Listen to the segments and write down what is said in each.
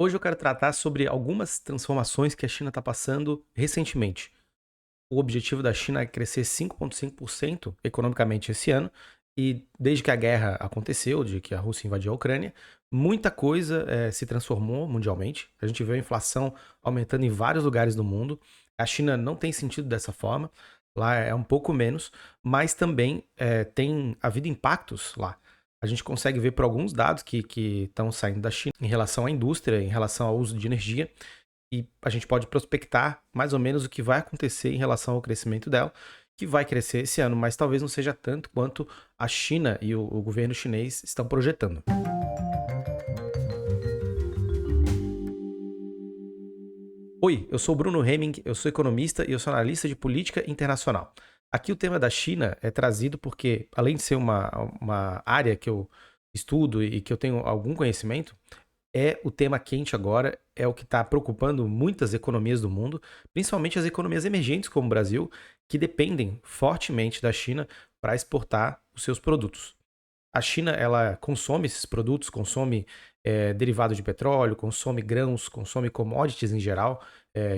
Hoje eu quero tratar sobre algumas transformações que a China está passando recentemente. O objetivo da China é crescer 5,5% economicamente esse ano, e desde que a guerra aconteceu, de que a Rússia invadiu a Ucrânia, muita coisa se transformou mundialmente. A gente vê a inflação aumentando em vários lugares do mundo. A China não tem sentido dessa forma, lá é um pouco menos, mas também tem havido impactos lá. A gente consegue ver por alguns dados que estão saindo da China em relação à indústria, em relação ao uso de energia, e a gente pode prospectar mais ou menos o que vai acontecer em relação ao crescimento dela, que vai crescer esse ano, mas talvez não seja tanto quanto a China e o governo chinês estão projetando. Oi, eu sou o Bruno Hemming, eu sou economista e eu sou analista de política internacional. Aqui o tema da China é trazido porque, além de ser uma área que eu estudo e que eu tenho algum conhecimento, é o tema quente agora, é o que está preocupando muitas economias do mundo, principalmente as economias emergentes como o Brasil, que dependem fortemente da China para exportar os seus produtos. A China, ela consome esses produtos, consome derivado de petróleo, consome grãos, consome commodities em geral,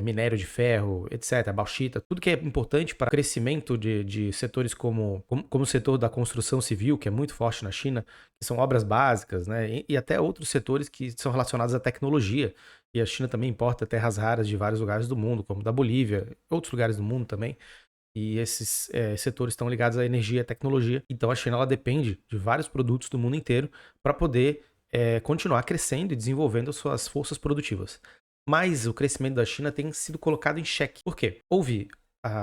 minério de ferro, etc., bauxita, tudo que é importante para o crescimento de setores como o setor da construção civil, que é muito forte na China, que são obras básicas, né, e até outros setores que são relacionados à tecnologia. E a China também importa terras raras de vários lugares do mundo, como da Bolívia, outros lugares do mundo também. E esses setores estão ligados à energia e à tecnologia. Então a China ela depende de vários produtos do mundo inteiro para poder continuar crescendo e desenvolvendo suas forças produtivas. Mas o crescimento da China tem sido colocado em xeque. Por quê? Houve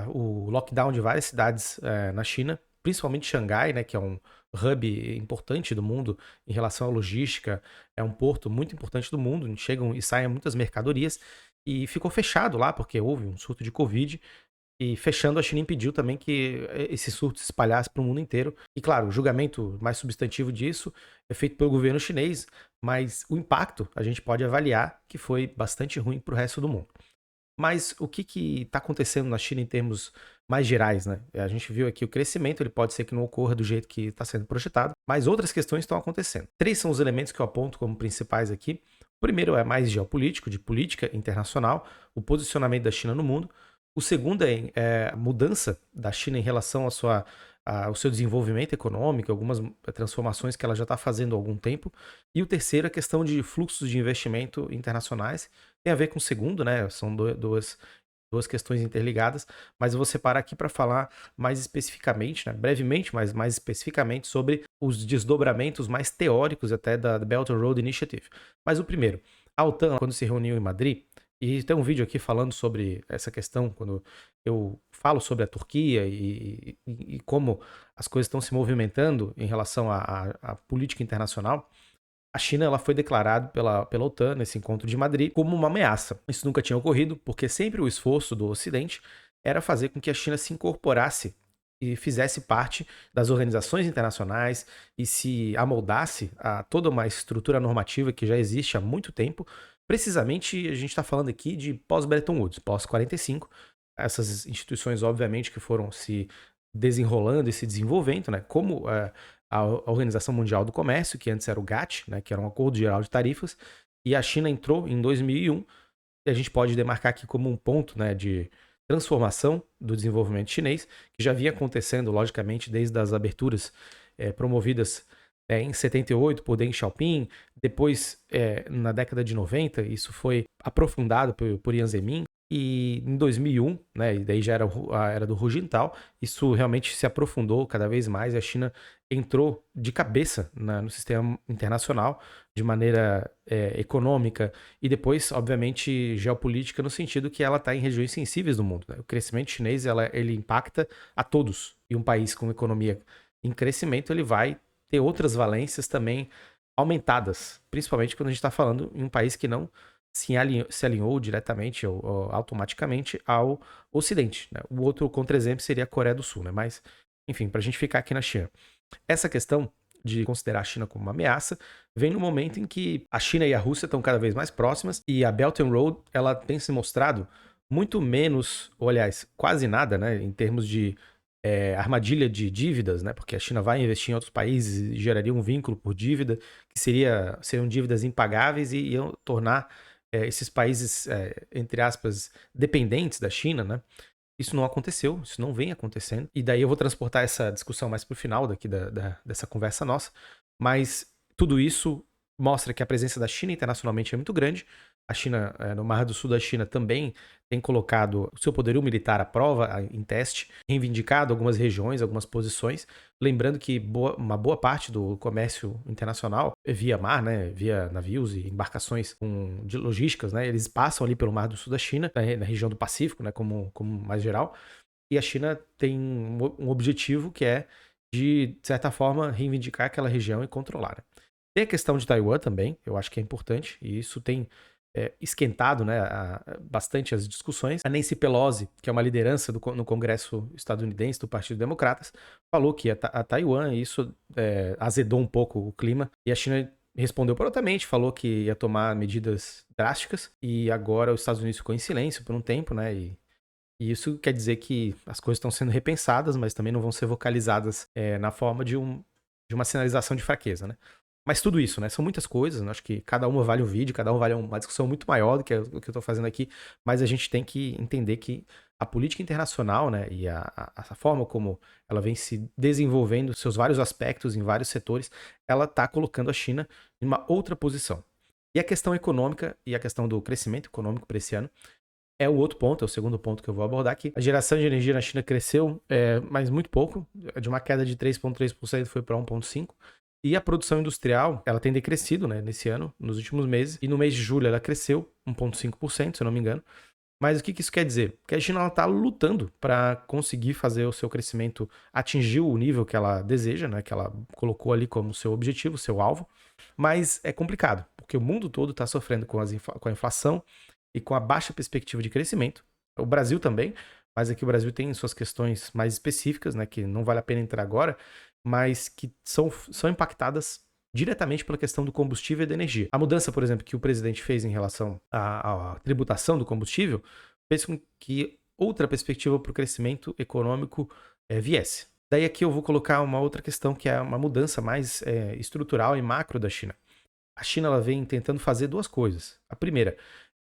o lockdown de várias cidades na China, principalmente Xangai, né, que é um hub importante do mundo em relação à logística, é um porto muito importante do mundo, onde chegam e saem muitas mercadorias, e ficou fechado lá porque houve um surto de Covid. E fechando, a China impediu também que esse surto se espalhasse para o mundo inteiro. E claro, o julgamento mais substantivo disso é feito pelo governo chinês, mas o impacto a gente pode avaliar que foi bastante ruim para o resto do mundo. Mas o que está acontecendo na China em termos mais gerais, né? A gente viu aqui o crescimento, ele pode ser que não ocorra do jeito que está sendo projetado, mas outras questões estão acontecendo. Três são os elementos que eu aponto como principais aqui. O primeiro é mais geopolítico, de política internacional, o posicionamento da China no mundo. O segundo é a mudança da China em relação ao seu desenvolvimento econômico, algumas transformações que ela já está fazendo há algum tempo. E o terceiro é a questão de fluxos de investimento internacionais. Tem a ver com o segundo, né? São duas questões interligadas, mas eu vou separar aqui para falar mais especificamente, né? Brevemente, mas mais especificamente sobre os desdobramentos mais teóricos até da Belt and Road Initiative. Mas o primeiro, a OTAN, quando se reuniu em Madrid, e tem um vídeo aqui falando sobre essa questão, quando eu falo sobre a Turquia e como as coisas estão se movimentando em relação à política internacional. A China ela foi declarada pela OTAN, nesse encontro de Madrid, como uma ameaça. Isso nunca tinha ocorrido, porque sempre o esforço do Ocidente era fazer com que a China se incorporasse e fizesse parte das organizações internacionais e se amoldasse a toda uma estrutura normativa que já existe há muito tempo. Precisamente, a gente está falando aqui de pós-Bretton Woods, pós-45. Essas instituições, obviamente, que foram se desenrolando e se desenvolvendo, né? Como a Organização Mundial do Comércio, que antes era o GATT, né, que era um Acordo Geral de Tarifas, e a China entrou em 2001, e a gente pode demarcar aqui como um ponto, né, de transformação do desenvolvimento chinês, que já vinha acontecendo, logicamente, desde as aberturas promovidas em 78 por Deng Xiaoping, depois na década de 90, isso foi aprofundado por Jiang Zemin, e em 2001, né, e daí já era a era do Hu Jintao, isso realmente se aprofundou cada vez mais e a China entrou de cabeça no sistema internacional de maneira econômica e depois, obviamente, geopolítica no sentido que ela está em regiões sensíveis do mundo, né? O crescimento chinês ele impacta a todos e um país com economia em crescimento ele vai ter outras valências também aumentadas, principalmente quando a gente está falando em um país que não se alinhou diretamente ou automaticamente ao Ocidente, né? O outro contra-exemplo seria a Coreia do Sul, né? Mas, enfim, para a gente ficar aqui na China. Essa questão de considerar a China como uma ameaça vem no momento em que a China e a Rússia estão cada vez mais próximas e a Belt and Road ela tem se mostrado muito menos, ou aliás, quase nada, né, em termos de armadilha de dívidas, né? Porque a China vai investir em outros países e geraria um vínculo por dívida, que seriam dívidas impagáveis e iam tornar esses países, entre aspas, dependentes da China, né? Isso não aconteceu, isso não vem acontecendo. E daí eu vou transportar essa discussão mais para o final daqui dessa conversa nossa. Mas tudo isso mostra que a presença da China internacionalmente é muito grande. A China, no Mar do Sul da China, também tem colocado o seu poderio militar à prova, em teste, reivindicado algumas regiões, algumas posições. Lembrando que uma boa parte do comércio internacional é via mar, né, via navios e embarcações de logísticas, né, eles passam ali pelo Mar do Sul da China, na região do Pacífico, né, como mais geral. E a China tem um objetivo que é de certa forma, reivindicar aquela região e controlar. Né? Tem a questão de Taiwan também, eu acho que é importante, e isso tem esquentado, né, bastante as discussões. A Nancy Pelosi, que é uma liderança no Congresso estadunidense do Partido Democratas, falou que a Taiwan, e isso azedou um pouco o clima, e a China respondeu prontamente, falou que ia tomar medidas drásticas, e agora os Estados Unidos ficou em silêncio por um tempo, né, e isso quer dizer que as coisas estão sendo repensadas, mas também não vão ser vocalizadas na forma de uma sinalização de fraqueza, né? Mas tudo isso, né? São muitas coisas, né? Acho que cada uma vale um vídeo, cada uma vale uma discussão muito maior do que o que eu estou fazendo aqui, mas a gente tem que entender que a política internacional, né, e a forma como ela vem se desenvolvendo, seus vários aspectos em vários setores, ela está colocando a China em uma outra posição. E a questão econômica e a questão do crescimento econômico para esse ano é o outro ponto, é o segundo ponto que eu vou abordar aqui. A geração de energia na China cresceu, mas muito pouco, de uma queda de 3,3% foi para 1,5%. E a produção industrial, ela tem decrescido, né, nesse ano, nos últimos meses. E no mês de julho ela cresceu 1,5%, se eu não me engano. Mas o que isso quer dizer? Que a China está lutando para conseguir fazer o seu crescimento atingir o nível que ela deseja, né, que ela colocou ali como seu objetivo, seu alvo. Mas é complicado, porque o mundo todo está sofrendo com a inflação e com a baixa perspectiva de crescimento. O Brasil também, mas aqui o Brasil tem suas questões mais específicas, né, que não vale a pena entrar agora, mas que são impactadas diretamente pela questão do combustível e da energia. A mudança, por exemplo, que o presidente fez em relação à tributação do combustível fez com que outra perspectiva para o crescimento econômico viesse. Daí aqui eu vou colocar uma outra questão, que é uma mudança mais estrutural e macro da China. A China ela vem tentando fazer duas coisas. A primeira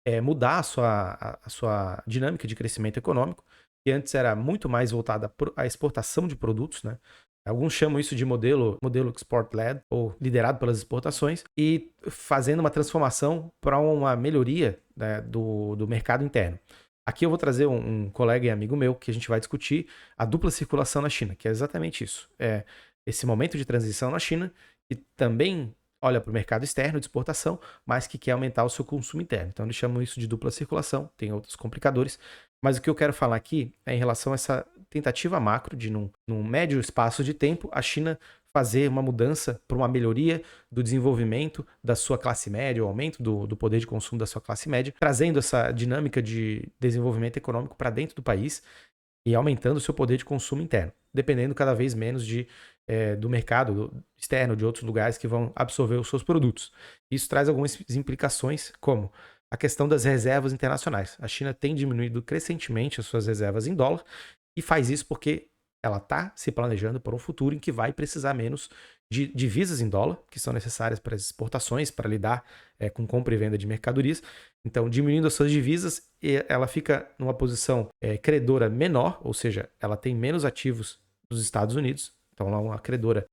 é mudar a sua dinâmica de crescimento econômico, que antes era muito mais voltada à exportação de produtos, né? Alguns chamam isso de modelo export-led, ou liderado pelas exportações, e fazendo uma transformação para uma melhoria, né, do mercado interno. Aqui eu vou trazer um colega e amigo meu que a gente vai discutir a dupla circulação na China, que é exatamente isso. É esse momento de transição na China, que também olha para o mercado externo de exportação, mas que quer aumentar o seu consumo interno. Então eles chamam isso de dupla circulação, tem outros complicadores. Mas o que eu quero falar aqui é em relação a essa tentativa macro de, num médio espaço de tempo, a China fazer uma mudança para uma melhoria do desenvolvimento da sua classe média, o aumento do poder de consumo da sua classe média, trazendo essa dinâmica de desenvolvimento econômico para dentro do país e aumentando o seu poder de consumo interno, dependendo cada vez menos do mercado externo, de outros lugares que vão absorver os seus produtos. Isso traz algumas implicações, como a questão das reservas internacionais. A China tem diminuído crescentemente as suas reservas em dólar e faz isso porque ela está se planejando para um futuro em que vai precisar menos de divisas em dólar, que são necessárias para as exportações, para lidar com compra e venda de mercadorias. Então, diminuindo as suas divisas, ela fica numa posição credora menor, ou seja, ela tem menos ativos dos Estados Unidos, então ela é uma credora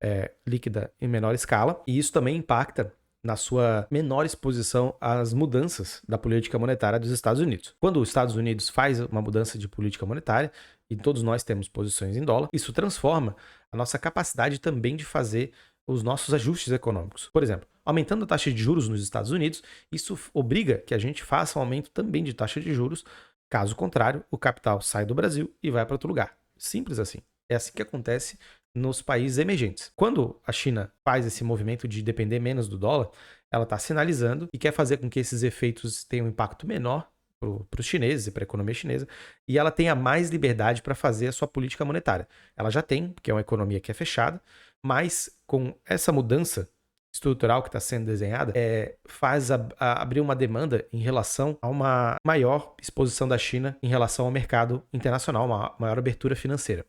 líquida em menor escala, e isso também impacta na sua menor exposição às mudanças da política monetária dos Estados Unidos. Quando os Estados Unidos faz uma mudança de política monetária, e todos nós temos posições em dólar, isso transforma a nossa capacidade também de fazer os nossos ajustes econômicos. Por exemplo, aumentando a taxa de juros nos Estados Unidos, isso obriga que a gente faça um aumento também de taxa de juros. Caso contrário, o capital sai do Brasil e vai para outro lugar. Simples assim. É assim que acontece nos países emergentes. Quando a China faz esse movimento de depender menos do dólar, ela está sinalizando e quer fazer com que esses efeitos tenham um impacto menor para os chineses e para a economia chinesa, e ela tenha mais liberdade para fazer a sua política monetária. Ela já tem, porque é uma economia que é fechada, mas com essa mudança estrutural que está sendo desenhada, faz abrir uma demanda em relação a uma maior exposição da China em relação ao mercado internacional, uma maior abertura financeira.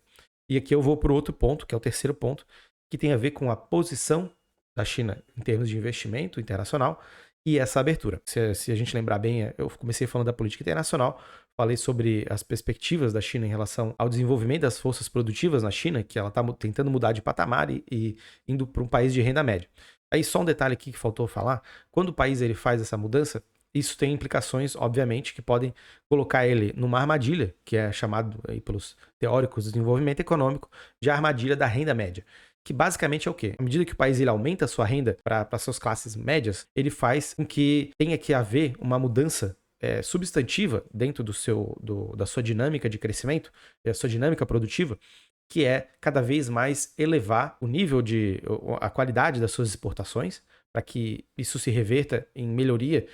E aqui eu vou para o outro ponto, que é o terceiro ponto, que tem a ver com a posição da China em termos de investimento internacional e essa abertura. Se a gente lembrar bem, eu comecei falando da política internacional, falei sobre as perspectivas da China em relação ao desenvolvimento das forças produtivas na China, que ela está tentando mudar de patamar e indo para um país de renda média. Aí só um detalhe aqui que faltou falar, quando o país ele faz essa mudança, isso tem implicações, obviamente, que podem colocar ele numa armadilha, que é chamado aí pelos teóricos do desenvolvimento econômico de armadilha da renda média. Que basicamente é o quê? À medida que o país ele aumenta a sua renda para suas classes médias, ele faz com que tenha que haver uma mudança substantiva dentro da sua dinâmica de crescimento, da sua dinâmica produtiva, que é cada vez mais elevar o nível a qualidade das suas exportações, para que isso se reverta em melhoria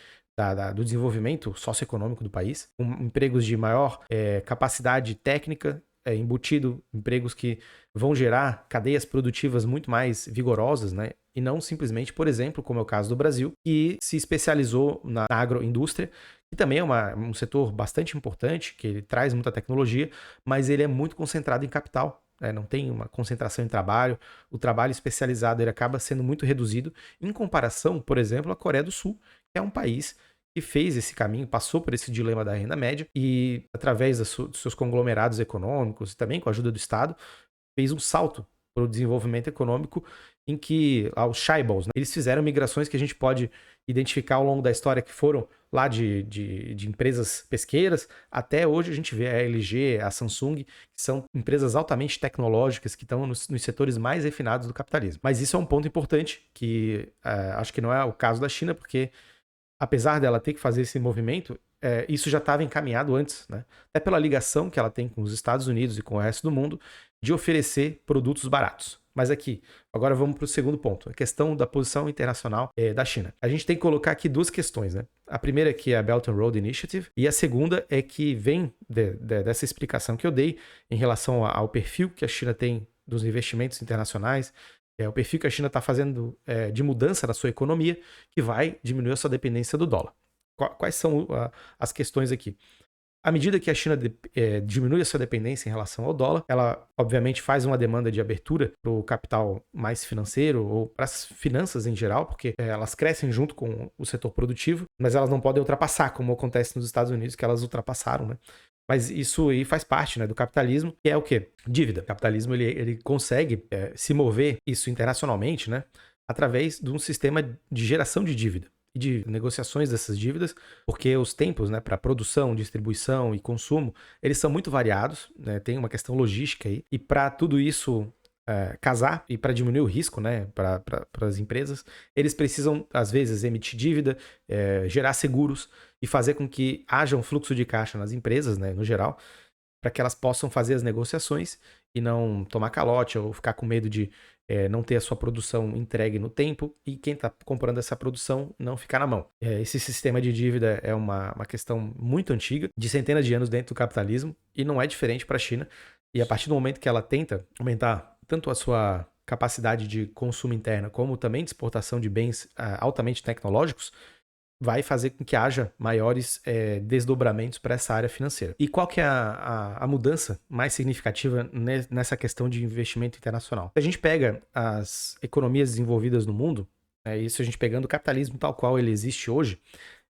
do desenvolvimento socioeconômico do país, com empregos de maior capacidade técnica, embutido, empregos que vão gerar cadeias produtivas muito mais vigorosas, né? E não simplesmente, por exemplo, como é o caso do Brasil, que se especializou na agroindústria, que também é um setor bastante importante, que ele traz muita tecnologia, mas ele é muito concentrado em capital. Não tem uma concentração em trabalho, o trabalho especializado ele acaba sendo muito reduzido em comparação, por exemplo, à Coreia do Sul, que é um país que fez esse caminho, passou por esse dilema da renda média e, através dos seus conglomerados econômicos e também com a ajuda do Estado, fez um salto para o desenvolvimento econômico em que os chaebols, né, eles fizeram migrações que a gente pode identificar ao longo da história que foram lá de empresas pesqueiras até hoje a gente vê a LG, a Samsung, que são empresas altamente tecnológicas que estão nos setores mais refinados do capitalismo. Mas isso é um ponto importante que acho que não é o caso da China, porque apesar dela ter que fazer esse movimento, isso já estava encaminhado antes, né? Até pela ligação que ela tem com os Estados Unidos e com o resto do mundo, de oferecer produtos baratos. Mas aqui, agora vamos para o segundo ponto, a questão da posição internacional da China. A gente tem que colocar aqui duas questões, né? A primeira que é a Belt and Road Initiative, e a segunda é que vem dessa explicação que eu dei em relação ao perfil que a China tem dos investimentos internacionais, o perfil que a China está fazendo de mudança na sua economia, que vai diminuir a sua dependência do dólar. Quais são as questões aqui? À medida que a China diminui a sua dependência em relação ao dólar, ela obviamente faz uma demanda de abertura para o capital mais financeiro ou para as finanças em geral, porque elas crescem junto com o setor produtivo, mas elas não podem ultrapassar, como acontece nos Estados Unidos, que elas ultrapassaram, né? Mas isso aí faz parte, né, do capitalismo, que é o quê? Dívida. O capitalismo ele consegue se mover isso internacionalmente, né, através de um sistema de geração de dívida e de negociações dessas dívidas, porque os tempos, né, para produção, distribuição e consumo, eles são muito variados, né, tem uma questão logística aí, e para tudo isso casar e para diminuir o risco, né, para as empresas, eles precisam, às vezes, emitir dívida, gerar seguros e fazer com que haja um fluxo de caixa nas empresas, né, no geral, para que elas possam fazer as negociações e não tomar calote ou ficar com medo de não ter a sua produção entregue no tempo e quem está comprando essa produção não ficar na mão. Esse sistema de dívida é uma questão muito antiga, de centenas de anos dentro do capitalismo, e não é diferente para a China. E a partir do momento que ela tenta aumentar tanto a sua capacidade de consumo interna, como também de exportação de bens altamente tecnológicos, vai fazer com que haja maiores desdobramentos para essa área financeira. E qual que é a mudança mais significativa nessa questão de investimento internacional? Se a gente pega as economias desenvolvidas no mundo, isso a gente pegando o capitalismo tal qual ele existe hoje,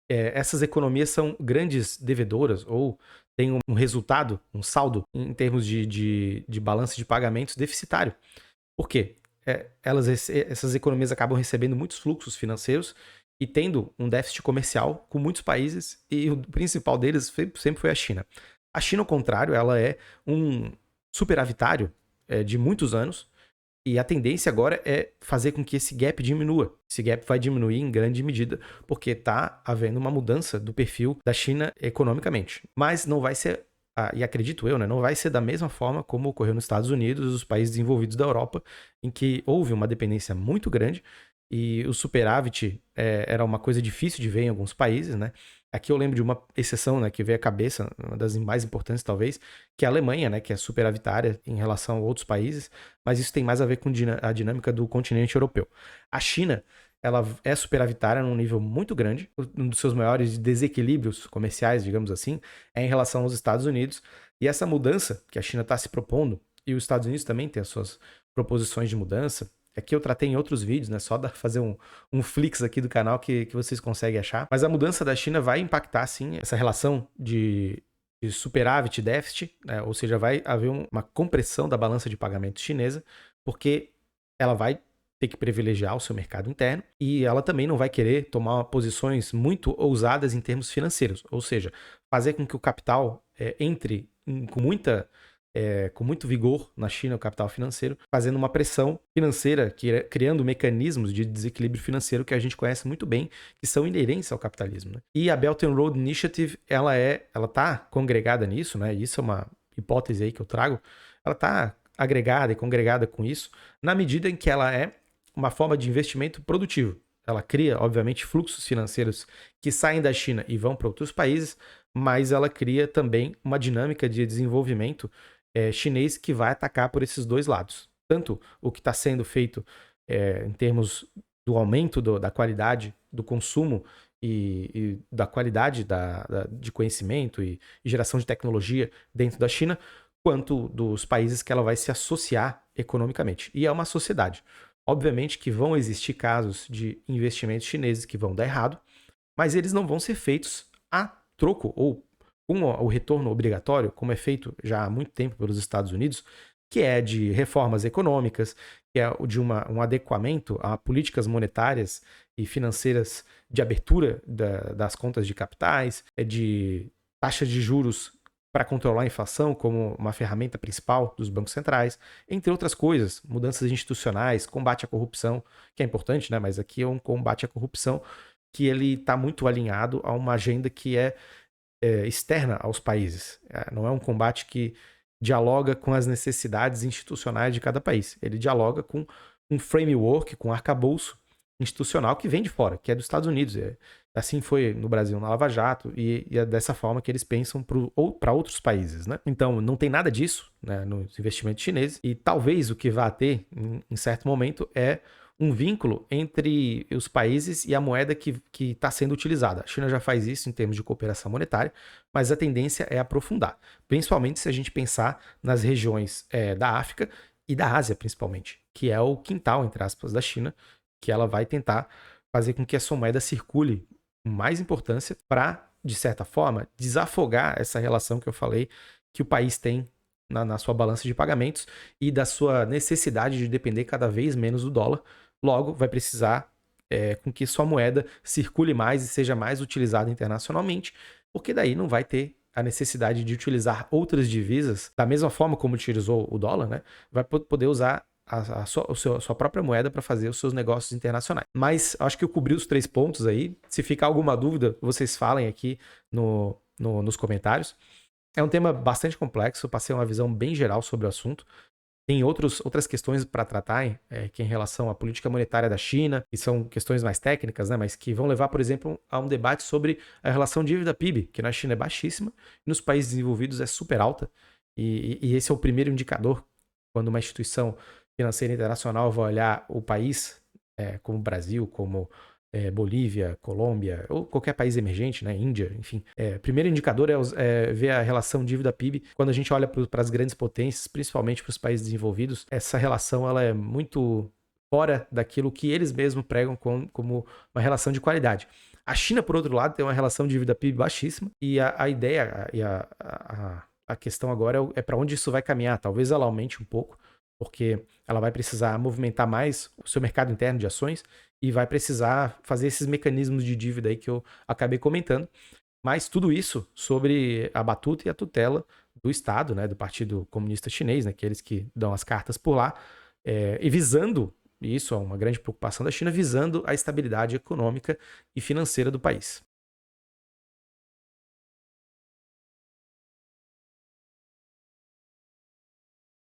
essas economias são grandes devedoras ou têm um resultado, um saldo em termos de balanço de pagamentos deficitário. Por quê? Essas economias acabam recebendo muitos fluxos financeiros e tendo um déficit comercial com muitos países, e o principal deles sempre foi a China. A China, ao contrário, ela é um superavitário de muitos anos, e a tendência agora é fazer com que esse gap diminua. Esse gap vai diminuir em grande medida, porque está havendo uma mudança do perfil da China economicamente. Mas não vai ser, e acredito eu, né, não vai ser da mesma forma como ocorreu nos Estados Unidos, os países desenvolvidos da Europa, em que houve uma dependência muito grande, e o superávit era uma coisa difícil de ver em alguns países, né? Aqui eu lembro de uma exceção, né, que veio à cabeça, uma das mais importantes talvez, que é a Alemanha, né, que é superavitária em relação a outros países, mas isso tem mais a ver com a dinâmica do continente europeu. A China, ela é superavitária num nível muito grande, um dos seus maiores desequilíbrios comerciais, digamos assim, é em relação aos Estados Unidos, e essa mudança que a China está se propondo e os Estados Unidos também têm as suas proposições de mudança. Aqui eu tratei em outros vídeos, né? Só fazer um flix aqui do canal que vocês conseguem achar. Mas a mudança da China vai impactar, sim, essa relação de superávit e déficit, né? Ou seja, vai haver uma compressão da balança de pagamento chinesa, porque ela vai ter que privilegiar o seu mercado interno e ela também não vai querer tomar posições muito ousadas em termos financeiros, ou seja, fazer com que o capital entre com muito vigor na China, o capital financeiro, fazendo uma pressão financeira, criando mecanismos de desequilíbrio financeiro que a gente conhece muito bem, que são inerentes ao capitalismo. Né? E a Belt and Road Initiative, ela está congregada nisso, né? Isso é uma hipótese aí que eu trago, ela está agregada e congregada com isso, na medida em que ela é uma forma de investimento produtivo. Ela cria, obviamente, fluxos financeiros que saem da China e vão para outros países, mas ela cria também uma dinâmica de desenvolvimento chinês que vai atacar por esses dois lados. Tanto o que está sendo feito em termos do aumento da qualidade do consumo e da qualidade de conhecimento e geração de tecnologia dentro da China, quanto dos países que ela vai se associar economicamente. E é uma sociedade. Obviamente que vão existir casos de investimentos chineses que vão dar errado, mas eles não vão ser feitos a troco ou com o retorno obrigatório, como é feito já há muito tempo pelos Estados Unidos, que é de reformas econômicas, que é de um adequamento a políticas monetárias e financeiras de abertura das contas de capitais, de taxas de juros para controlar a inflação como uma ferramenta principal dos bancos centrais, entre outras coisas, mudanças institucionais, combate à corrupção, que é importante, né? Mas aqui é um combate à corrupção que ele está muito alinhado a uma agenda que é externa aos países. Não é um combate que dialoga com as necessidades institucionais de cada país. Ele dialoga com um framework, com um arcabouço institucional que vem de fora, que é dos Estados Unidos. Assim foi no Brasil na Lava Jato e é dessa forma que eles pensam para outros países. Né? Então, não tem nada disso, né, nos investimentos chineses e talvez o que vá ter em certo momento é um vínculo entre os países e a moeda que está sendo utilizada. A China já faz isso em termos de cooperação monetária, mas a tendência é aprofundar, principalmente se a gente pensar nas regiões da África e da Ásia, principalmente, que é o quintal, entre aspas, da China, que ela vai tentar fazer com que a sua moeda circule com mais importância para, de certa forma, desafogar essa relação que eu falei que o país tem na sua balança de pagamentos e da sua necessidade de depender cada vez menos do dólar. Logo, vai precisar com que sua moeda circule mais e seja mais utilizada internacionalmente, porque daí não vai ter a necessidade de utilizar outras divisas da mesma forma como utilizou o dólar, né? Vai poder usar a sua própria moeda para fazer os seus negócios internacionais. Mas acho que eu cobri os 3 pontos aí. Se ficar alguma dúvida, vocês falem aqui nos comentários. É um tema bastante complexo, passei uma visão bem geral sobre o assunto. Tem outras questões para tratar, que é em relação à política monetária da China, que são questões mais técnicas, né, mas que vão levar, por exemplo, a um debate sobre a relação dívida-PIB, que na China é baixíssima, e nos países desenvolvidos é super alta. E esse é o primeiro indicador quando uma instituição financeira internacional vai olhar o país, como o Brasil, como Bolívia, Colômbia, ou qualquer país emergente, né, Índia, enfim. Primeiro indicador é ver a relação dívida-PIB. Quando a gente olha para as grandes potências, principalmente para os países desenvolvidos, essa relação ela é muito fora daquilo que eles mesmos pregam como uma relação de qualidade. A China, por outro lado, tem uma relação dívida-PIB baixíssima e a ideia e a questão agora é para onde isso vai caminhar. Talvez ela aumente um pouco, porque ela vai precisar movimentar mais o seu mercado interno de ações e vai precisar fazer esses mecanismos de dívida aí que eu acabei comentando. Mas tudo isso sobre a batuta e a tutela do Estado, né, do Partido Comunista Chinês, né, aqueles que dão as cartas por lá, e visando, e isso é uma grande preocupação da China, visando a estabilidade econômica e financeira do país.